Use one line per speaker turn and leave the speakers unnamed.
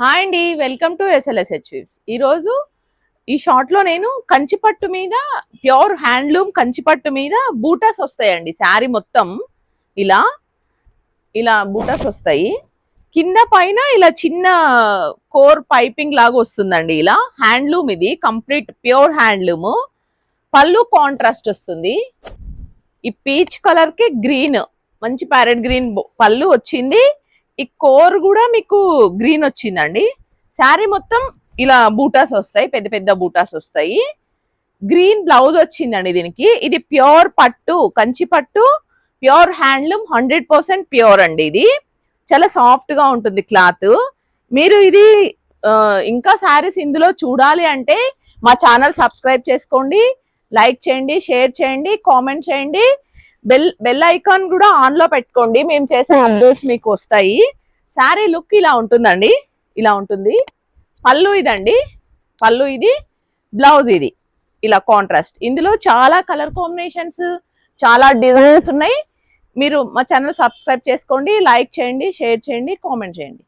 Hi అండి, welcome to SLSH Weaves. ఈరోజు ఈ షార్ట్లో నేను కంచిపట్టు మీద ప్యూర్ హ్యాండ్లూమ్ కంచిపట్టు మీద బూటాస్ వస్తాయండి. శారీ మొత్తం ఇలా ఇలా బూటాస్ వస్తాయి. కింద పైన ఇలా చిన్న కోర్ పైపింగ్ లాగా వస్తుందండి. ఇలా హ్యాండ్లూమ్, ఇది కంప్లీట్ ప్యూర్ హ్యాండ్లూమ్. పళ్ళు కాంట్రాస్ట్ వస్తుంది. ఈ పీచ్ కలర్ కి గ్రీన్, మంచి ప్యారెట్ గ్రీన్ పళ్ళు వచ్చింది. ఈ కోర్ కూడా మీకు గ్రీన్ వచ్చిందండి. శారీ మొత్తం ఇలా బూటాస్ వస్తాయి, పెద్ద పెద్ద బూటాస్ వస్తాయి. గ్రీన్ బ్లౌజ్ వచ్చిందండి దీనికి. ఇది ప్యూర్ పట్టు, కంచి పట్టు, ప్యూర్ హ్యాండ్లూమ్, 100% ప్యూర్ అండి. ఇది చాలా సాఫ్ట్ గా ఉంటుంది క్లాత్. మీరు ఇది ఇంకా శారీస్ ఇందులో చూడాలి అంటే మా ఛానల్ సబ్స్క్రైబ్ చేసుకోండి, లైక్ చేయండి, షేర్ చేయండి, కామెంట్ చేయండి. బెల్ ఐకాన్ కూడా ఆన్ లో పెట్టుకోండి, మేము చేసే అప్డేట్స్ మీకు వస్తాయి. శారీ లుక్ ఇలా ఉంటుందండి, ఇలా ఉంటుంది. పళ్ళు ఇదండి, పళ్ళు ఇది, బ్లౌజ్ ఇది, ఇలా కాంట్రాస్ట్. ఇందులో చాలా కలర్ కాంబినేషన్స్, చాలా డిజైన్స్ ఉన్నాయి. మీరు మా ఛానల్ సబ్స్క్రైబ్ చేసుకోండి, లైక్ చేయండి, షేర్ చేయండి, కామెంట్ చేయండి.